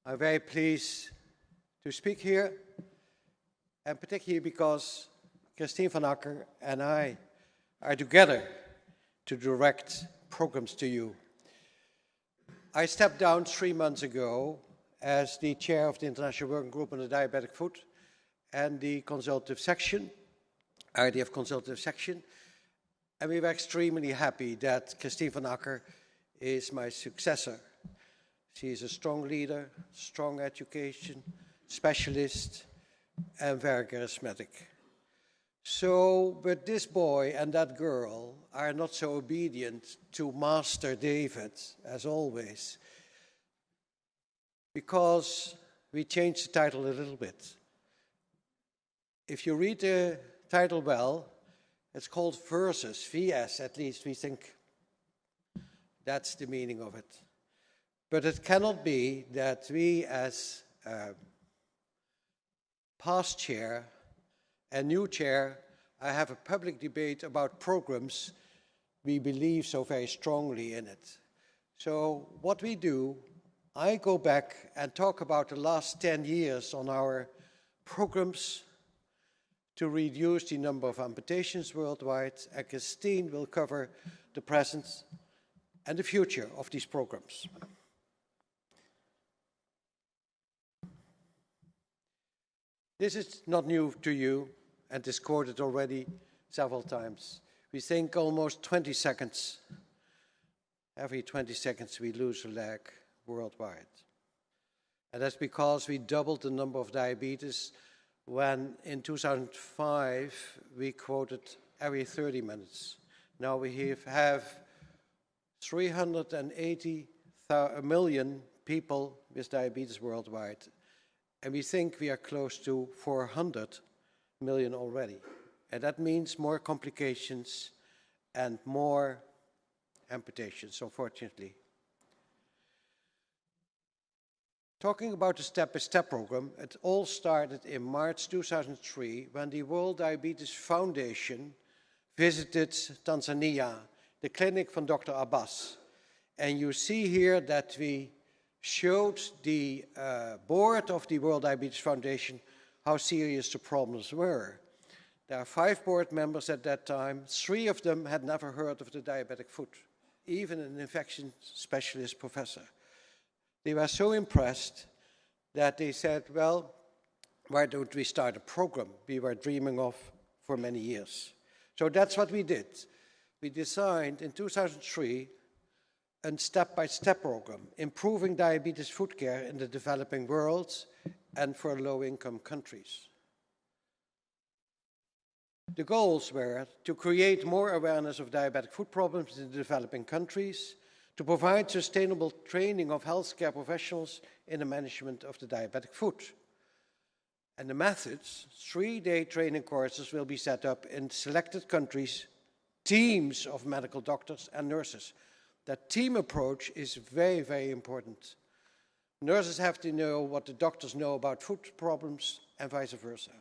I'm very pleased to speak here, and particularly because Kristien van Acker and I are together to direct programs to you. I stepped down 3 months ago as the chair of the International Working Group on the Diabetic Food and the consultative section, IDF consultative section, and we were extremely happy that Kristien van Acker is my successor. She is a strong leader, strong education, specialist, and very charismatic. So, but this boy and that girl are not so obedient to Master David, as always, because we changed the title a little bit. If you read the title well, it's called Versus, VS, at least we think that's the meaning of it. But it cannot be that we as past chair and new chair have a public debate about programs we believe so very strongly in it. So what we do, I go back and talk about the last 10 years on our programs to reduce the number of amputations worldwide, and Kristien will cover the present and the future of these programs. This is not new to you, and is quoted already several times. We think almost 20 seconds. Every 20 seconds we lose a leg worldwide. And that's because we doubled the number of diabetes when in 2005 we quoted every 30 minutes. Now we have 380 million people with diabetes worldwide. And we think we are close to 400 million already. And that means more complications and more amputations, unfortunately. Talking about the step-by-step program, it all started in March 2003 when the World Diabetes Foundation visited Tanzania, the clinic from Dr. Abbas. And you see here that we showed the board of the World Diabetes Foundation how serious the problems were. There are 5 board members at that time. 3 of them had never heard of the diabetic foot, even an infection specialist professor. They were so impressed that they said, well, why don't we start a program we were dreaming of for many years? So that's what we did. We designed in 2003 a step-by-step program, improving diabetes food care in the developing world and for low-income countries. The goals were to create more awareness of diabetic food problems in the developing countries, to provide sustainable training of healthcare professionals in the management of the diabetic foot. And the methods, 3-day training courses will be set up in selected countries, teams of medical doctors and nurses. That team approach is very, very important. Nurses have to know what the doctors know about food problems and vice versa.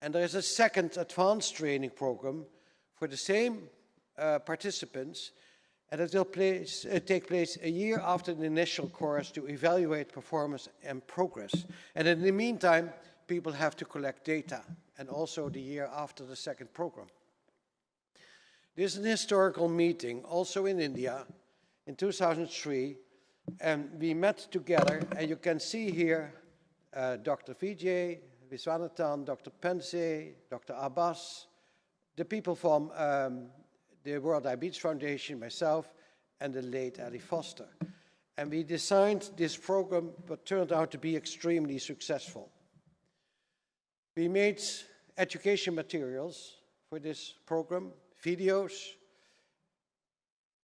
And there is a second advanced training program for the same participants, and it will take place a year after the initial course to evaluate performance and progress. And in the meantime, people have to collect data, and also the year after the second program. This is an historical meeting, also in India, in 2003, and we met together, and you can see here Dr. Vijay, Viswanathan, Dr. Pense, Dr. Abbas, the people from the World Diabetes Foundation, myself, and the late Ellie Foster. And we designed this program, but turned out to be extremely successful. We made education materials for this program, videos,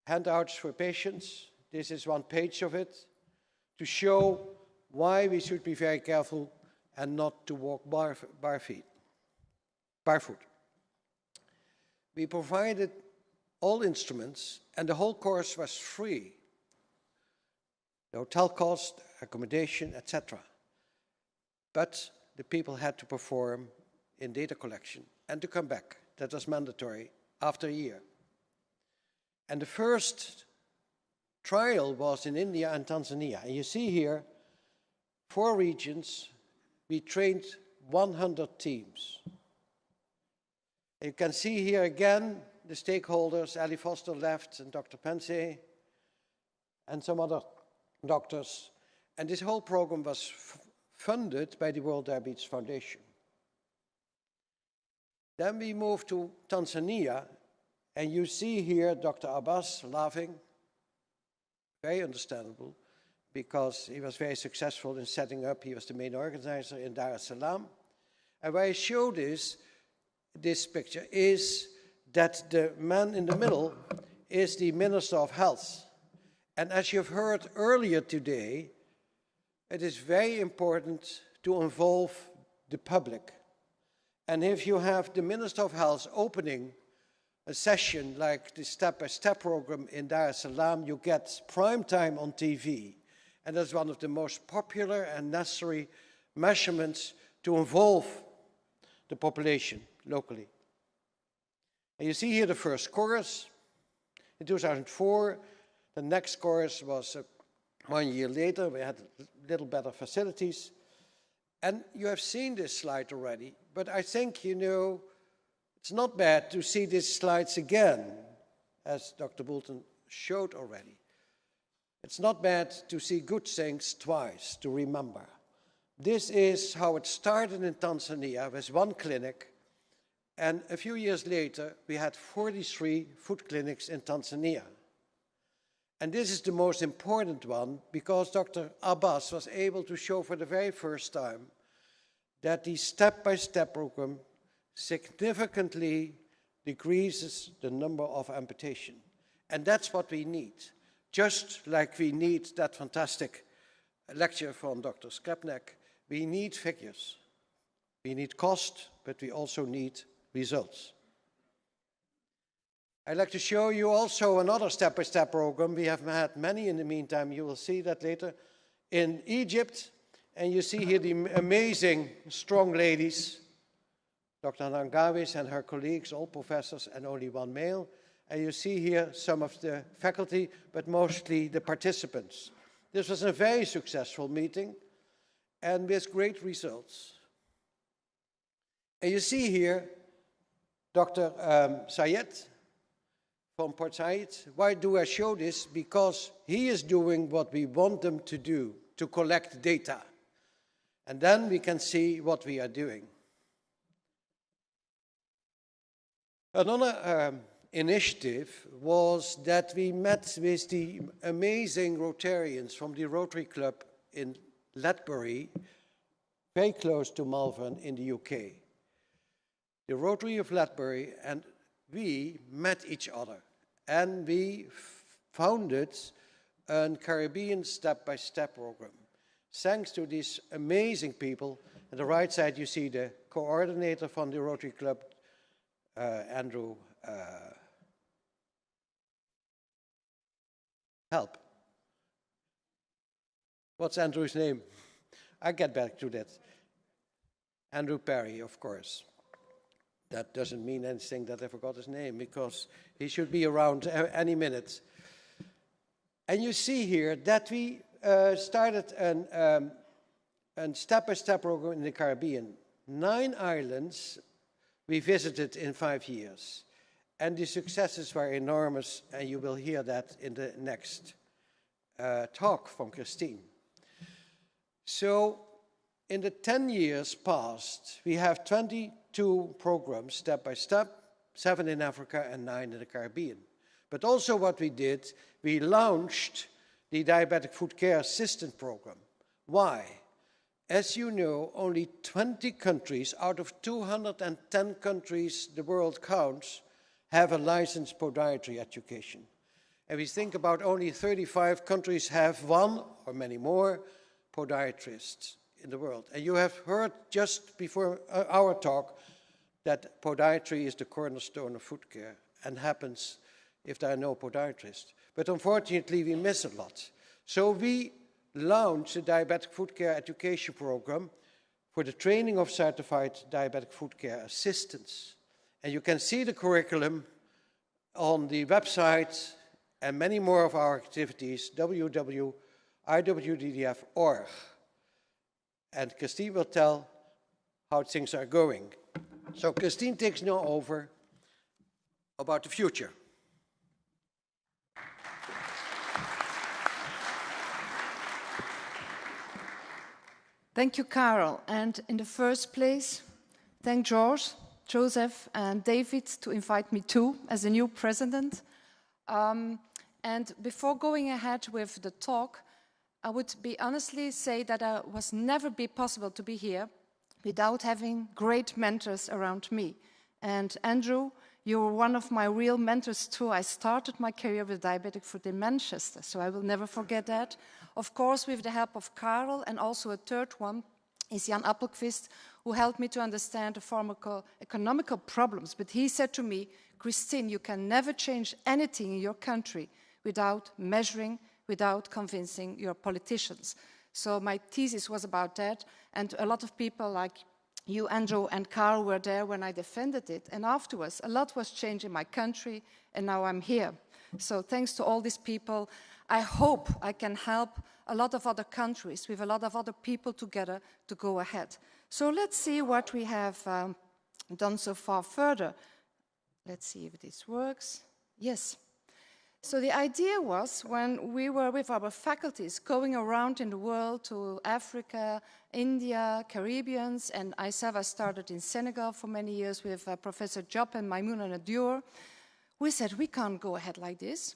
handouts for patients. This is one page of it, to show why we should be very careful and not to walk barefoot. We provided all instruments, and the whole course was free. The hotel cost, accommodation, etc. But the people had to perform in data collection and to come back. That was mandatory after a year. And the first trial was in India and Tanzania. And you see here 4 regions, we trained 100 teams. You can see here again the stakeholders, Ali Foster left and Dr. Pense and some other doctors. And this whole program was funded by the World Diabetes Foundation. Then we moved to Tanzania, and you see here Dr. Abbas laughing, very understandable, because he was very successful in setting up, he was the main organizer in Dar es Salaam. And why I show this picture is that the man in the middle is the Minister of Health. And as you've heard earlier today, it is very important to involve the public. And if you have the Minister of Health opening a session like the step-by-step program in Dar es Salaam, you get prime time on TV. And that's one of the most popular and necessary measurements to involve the population locally. And you see here the first chorus. In 2004, the next chorus was 1 year later. We had a little better facilities. And you have seen this slide already, but I think, you know, it's not bad to see these slides again, as Dr. Boulton showed already. It's not bad to see good things twice, to remember. This is how it started in Tanzania with 1 clinic, and a few years later, we had 43 food clinics in Tanzania. And this is the most important one because Dr. Abbas was able to show for the very first time that the step-by-step program significantly decreases the number of amputation. And that's what we need. Just like we need that fantastic lecture from Dr. Skrepnek, we need figures. We need cost, but we also need results. I'd like to show you also another step-by-step program. We have had many in the meantime. You will see that later in Egypt. And you see here the amazing, strong ladies, Dr. Nangawis and her colleagues, all professors and only 1 male. And you see here some of the faculty, but mostly the participants. This was a very successful meeting and with great results. And you see here Dr. Sayed from Port Said. Why do I show this? Because he is doing what we want them to do, to collect data. And then we can see what we are doing. Another initiative was that we met with the amazing Rotarians from the Rotary Club in Ledbury, very close to Malvern in the UK. The Rotary of Ledbury and we met each other and we founded a Caribbean step-by-step program. Thanks to these amazing people. On the right side you see the coordinator from the Rotary Club, Andrew, help. What's Andrew's name? I'll get back to that. Andrew Perry, of course. That doesn't mean anything that I forgot his name, because he should be around any minute. And you see here that we started a step-by-step program in the Caribbean. 9 islands we visited in 5 years. And the successes were enormous, and you will hear that in the next talk from Kristien. So in the 10 years past, we have 22 programs step by step, 7 in Africa and 9 in the Caribbean. But also what we did, we launched the Diabetic Food Care Assistant Program. Why? As you know, only 20 countries out of 210 countries the world counts have a licensed podiatry education. And we think about only 35 countries have 1 or many more podiatrists in the world. And you have heard just before our talk that podiatry is the cornerstone of food care and happens if there are no podiatrists. But unfortunately, we miss a lot. So we launched a diabetic food care education program for the training of certified diabetic food care assistants. And you can see the curriculum on the website and many more of our activities, www.iwddf.org. and Kristien will tell how things are going. So Kristien takes now over about the future. Thank you, Karel. And in the first place, thank George, Joseph, and David to invite me too as a new president. And before going ahead with the talk, I would be honestly say that it was never be possible to be here without having great mentors around me. And Andrew, you were one of my real mentors too. I started my career with diabetic foot in Manchester, so I will never forget that. Of course, with the help of Karel, and also a third one is Jan Appelqvist, who helped me to understand the pharmacoeconomical problems. But he said to me, Kristien, you can never change anything in your country without measuring, without convincing your politicians. So my thesis was about that, and a lot of people like you, Andrew, and Karel were there when I defended it. And afterwards, a lot was changed in my country, and now I'm here. So thanks to all these people, I hope I can help a lot of other countries with a lot of other people together to go ahead. So let's see what we have done so far further. Let's see if this works. Yes. So the idea was, when we were with our faculties going around in the world to Africa, India, Caribbeans, and I started in Senegal for many years with Professor Job and Maimouna Nadur, we said, we can't go ahead like this.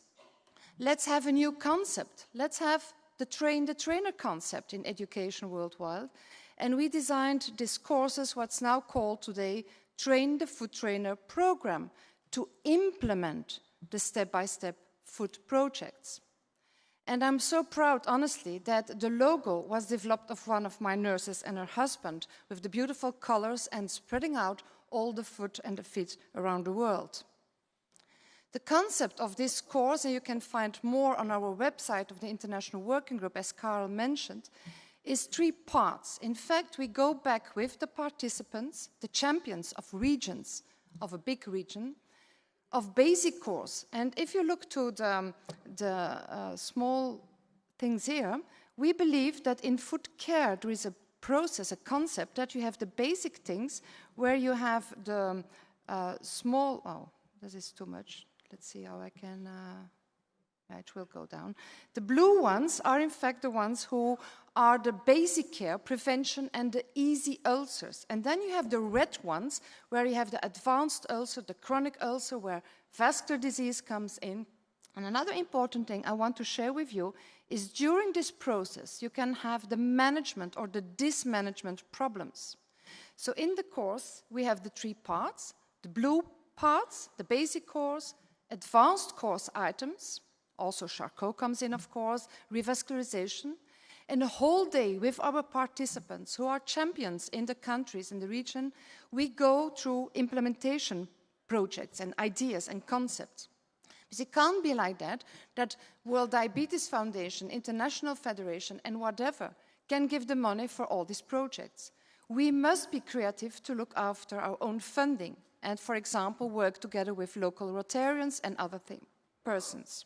Let's have a new concept. Let's have the trainer concept in education worldwide. And we designed these courses, what's now called today Train the Foot Trainer program, to implement the step-by-step foot projects. And I'm so proud, honestly, that the logo was developed of one of my nurses and her husband with the beautiful colors and spreading out all the foot and the feet around the world. The concept of this course, and you can find more on our website of the International Working Group, as Karel mentioned, is 3 parts. In fact, we go back with the participants, the champions of regions, of a big region, of basic course. And if you look to the small things here, we believe that in foot care there is a process, a concept, that you have the basic things where you have the this is too much. Let's see how I can, it will go down. The blue ones are in fact the ones who are the basic care, prevention, and the easy ulcers. And then you have the red ones where you have the advanced ulcer, the chronic ulcer, where vascular disease comes in. And another important thing I want to share with you is during this process, you can have the management or the dismanagement problems. So in the course, we have the 3 parts, the blue parts, the basic course, advanced course items, also Charcot comes in, of course, revascularization, and a whole day with our participants who are champions in the countries, in the region, we go through implementation projects and ideas and concepts. Because it can't be like that World Diabetes Foundation, International Federation, and whatever can give the money for all these projects. We must be creative to look after our own funding and, for example, work together with local Rotarians and other persons.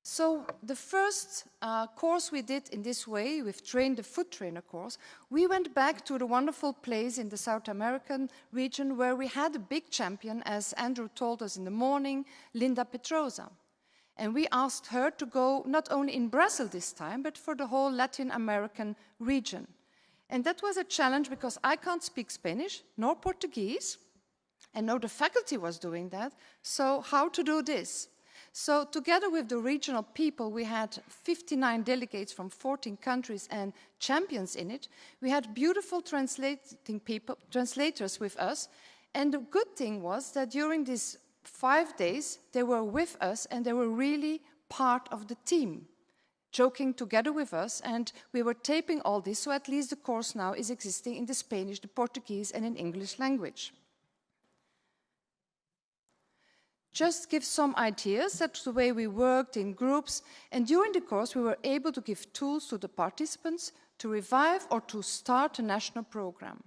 So the first course we did in this way, with Train the Foot Trainer course, we went back to the wonderful place in the South American region where we had a big champion, as Andrew told us in the morning, Linda Petrosa. And we asked her to go not only in Brazil this time, but for the whole Latin American region. And that was a challenge because I can't speak Spanish nor Portuguese, and no, the faculty was doing that. So how to do this? So together with the regional people, we had 59 delegates from 14 countries and champions in it. We had beautiful translators with us. And the good thing was that during these 5 days, they were with us and they were really part of the team, joking together with us. And we were taping all this, so at least the course now is existing in the Spanish, the Portuguese, and in English language. Just give some ideas. That's the way we worked in groups. And during the course, we were able to give tools to the participants to revive or to start a national program.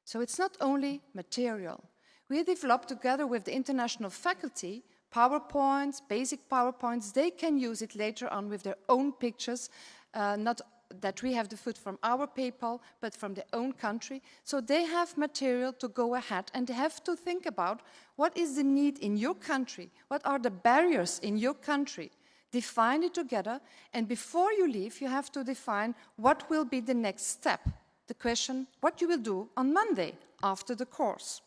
So it's not only material. We developed together with the international faculty PowerPoints, basic PowerPoints. They can use it later on with their own pictures, not that we have the food from our people, but from their own country. So they have material to go ahead, and they have to think about what is the need in your country, what are the barriers in your country. Define it together, and before you leave, you have to define what will be the next step. The question, what you will do on Monday after the course.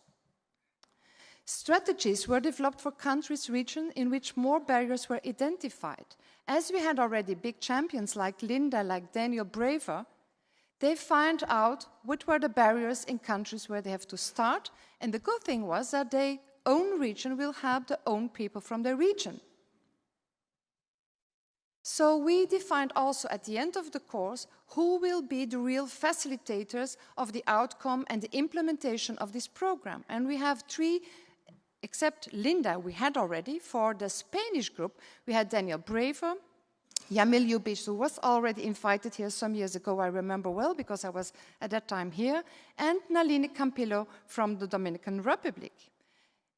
Strategies were developed for countries, regions in which more barriers were identified. As we had already big champions like Linda, like Daniel Braver, they find out what were the barriers in countries where they have to start. And the good thing was that their own region will help their own people from their region. So we defined also at the end of the course who will be the real facilitators of the outcome and the implementation of this program. And we have 3, except Linda, we had already. For the Spanish group, we had Daniel Braver, Yamil Yubish, who was already invited here some years ago, I remember well, because I was at that time here, and Naline Campillo from the Dominican Republic.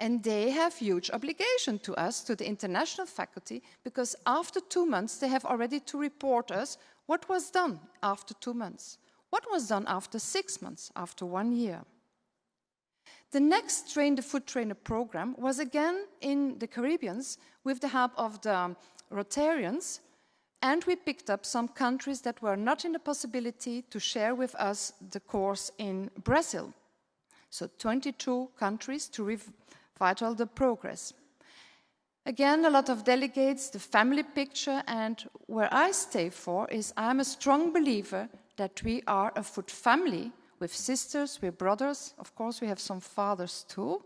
And they have huge obligation to us, to the international faculty, because after 2 months, they have already to report us what was done after 2 months, what was done after 6 months, after 1 year. The next Train the Food Trainer program was again in the Caribbean with the help of the Rotarians, and we picked up some countries that were not in the possibility to share with us the course in Brazil. So 22 countries to revital the progress. Again, a lot of delegates, the family picture, and where I stay for is I'm a strong believer that we are a food family with sisters, with brothers. Of course, we have some fathers too.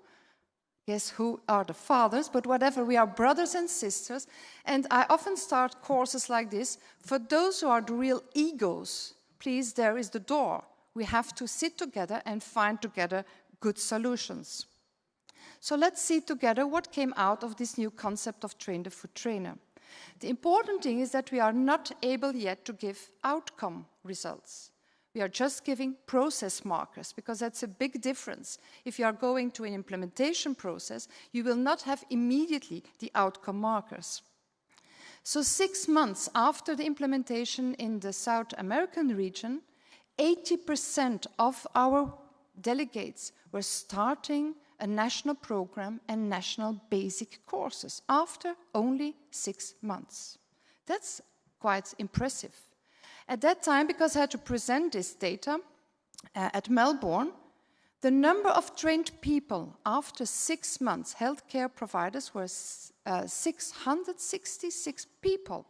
Guess who are the fathers? But whatever, we are brothers and sisters. And I often start courses like this. For those who are the real egos, please, there is the door. We have to sit together and find together good solutions. So let's see together what came out of this new concept of Train the Food Trainer. The important thing is that we are not able yet to give outcome results. We are just giving process markers, because that's a big difference. If you are going to an implementation process, you will not have immediately the outcome markers. So 6 months after the implementation in the South American region, 80% of our delegates were starting a national program and national basic courses after only 6 months. That's quite impressive. At that time, because I had to present this data at Melbourne, the number of trained people after 6 months, healthcare providers, were 666 people.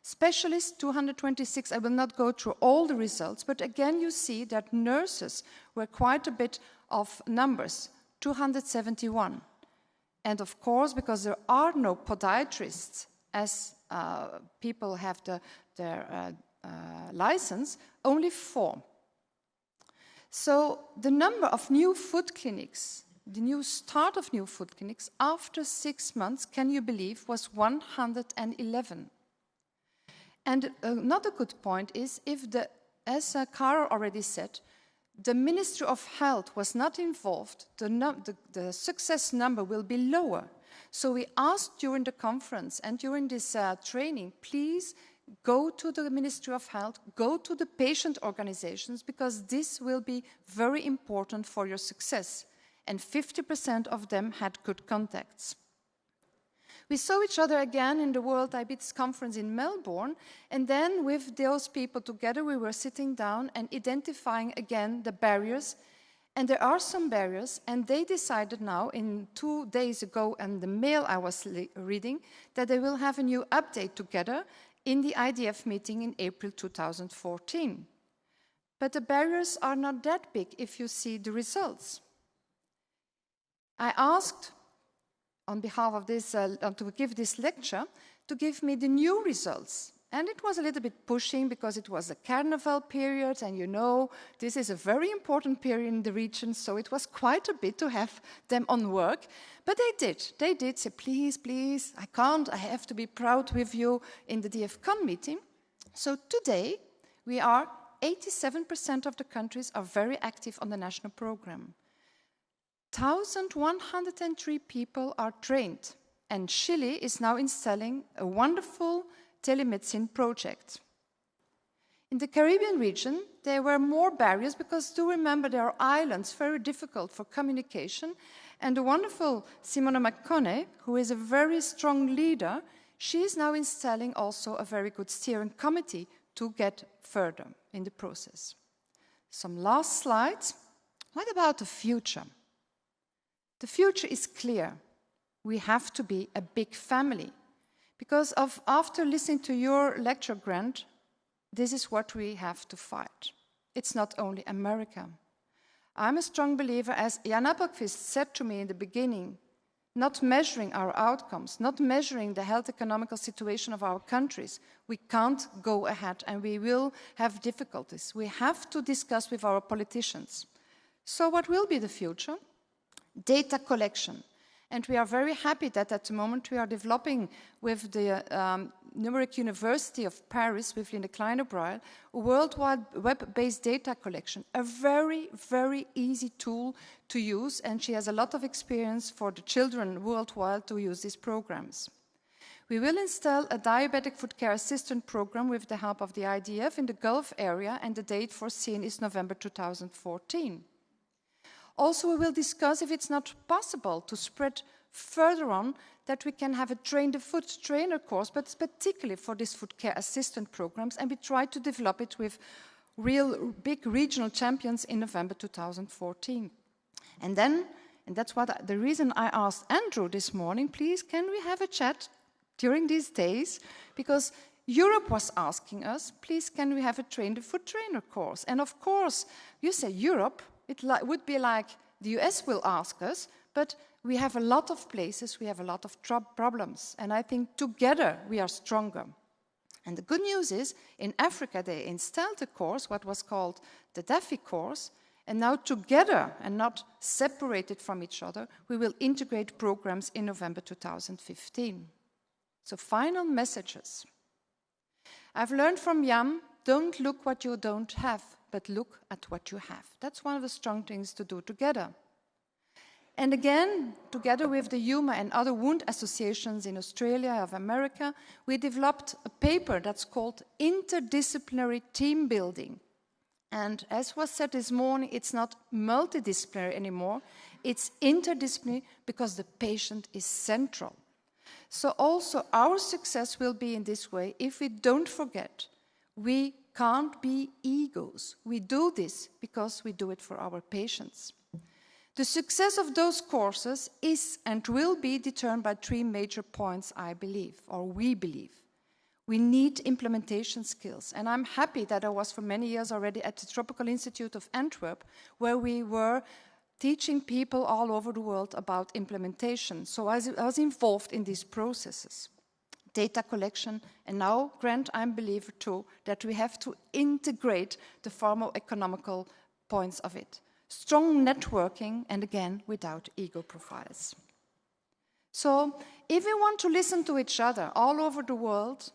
Specialists, 226. I will not go through all the results, but again, you see that nurses were quite a bit of numbers, 271. And of course, because there are no podiatrists, as people have their license, only 4. So the number of new food clinics, the new start of new food clinics after 6 months, can you believe, was 111. And another good point is, as Karel already said, the Ministry of Health was not involved, the success number will be lower. So we asked during the conference and during this training, please go to the Ministry of Health, go to the patient organizations, because this will be very important for your success. And 50% of them had good contacts. We saw each other again in the World Diabetes Conference in Melbourne, and then with those people together, we were sitting down and identifying again the barriers. And there are some barriers, and they decided now, in 2 days ago, and the mail I was reading, that they will have a new update together in the IDF meeting in April 2014. But the barriers are not that big if you see the results. I asked, on behalf of this, to give this lecture, to give me the new results. And it was a little bit pushing because it was a carnival period, and you know, this is a very important period in the region, so it was quite a bit to have them on work. But they did say, please, please, I can't, I have to be proud with you in the DFCon meeting. So today, we are 87% of the countries are very active on the national program. 1,103 people are trained, and Chile is now installing a wonderful telemedicine project. In the Caribbean region, there were more barriers because, do remember, there are islands, very difficult for communication. And the wonderful Simona McConney, who is a very strong leader, she is now installing also a very good steering committee to get further in the process. Some last slides. What about the future? The future is clear. We have to be a big family. Because after listening to your lecture, Grant, this is what we have to fight. It's not only America. I'm a strong believer, as Jan Appelqvist said to me in the beginning, not measuring our outcomes, not measuring the health economical situation of our countries, we can't go ahead and we will have difficulties. We have to discuss with our politicians. So what will be the future? Data collection. And we are very happy that at the moment we are developing with the Numeric University of Paris, with Linde Kleine-Bruil, a worldwide web-based data collection, a very, very easy tool to use, and she has a lot of experience for the children worldwide to use these programs. We will install a diabetic foot care assistant program with the help of the IDF in the Gulf area, and the date foreseen is November 2014. Also, we will discuss if it's not possible to spread further on that we can have a train the foot trainer course, but particularly for these foot care assistant programs, and we try to develop it with real big regional champions in November 2014. And that's what the reason I asked Andrew this morning, please, can we have a chat during these days? Because Europe was asking us, please, can we have a train the foot trainer course? And of course, you say Europe, it would be like the US will ask us, but we have a lot of places, we have a lot of problems, and I think together we are stronger. And the good news is, in Africa they installed a course, what was called the DFCon course, and now together, and not separated from each other, we will integrate programs in November 2015. So final messages. I've learned from Jan, don't look what you don't have, but look at what you have. That's one of the strong things to do together. And again, together with the HUMA and other wound associations in Australia, of America, we developed a paper that's called Interdisciplinary Team Building. And as was said this morning, it's not multidisciplinary anymore, it's interdisciplinary because the patient is central. So also our success will be in this way if we don't forget, we can't be egos. We do this because we do it for our patients. The success of those courses is and will be determined by three major points, I believe, or we believe. We need implementation skills, and I'm happy that I was for many years already at the Tropical Institute of Antwerp, where we were teaching people all over the world about implementation. So I was involved in these processes. Data collection, and now, Grant, I'm a believer too, that we have to integrate the pharmacoeconomical points of it. Strong networking, and again, without ego profiles. So, if we want to listen to each other all over the world,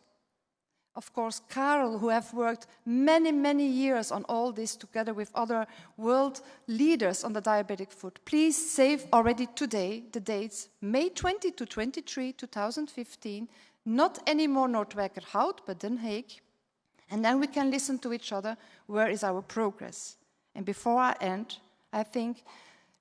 of course, Karel, who have worked many, many years on all this together with other world leaders on the diabetic foot, please save already today the dates, May 20 to 23, 2015, not anymore Noordwijkerhout, but Den Haag, and then we can listen to each other, where is our progress? And before I end, I think,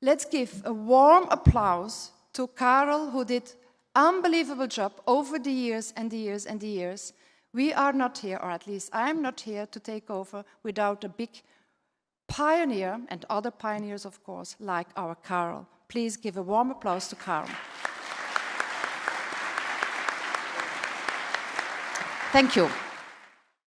let's give a warm applause to Karel, who did an unbelievable job over the years and the years and the years. We are not here, or at least I'm not here, to take over without a big pioneer, and other pioneers, of course, like our Karel. Please give a warm applause to Karel. Thank you.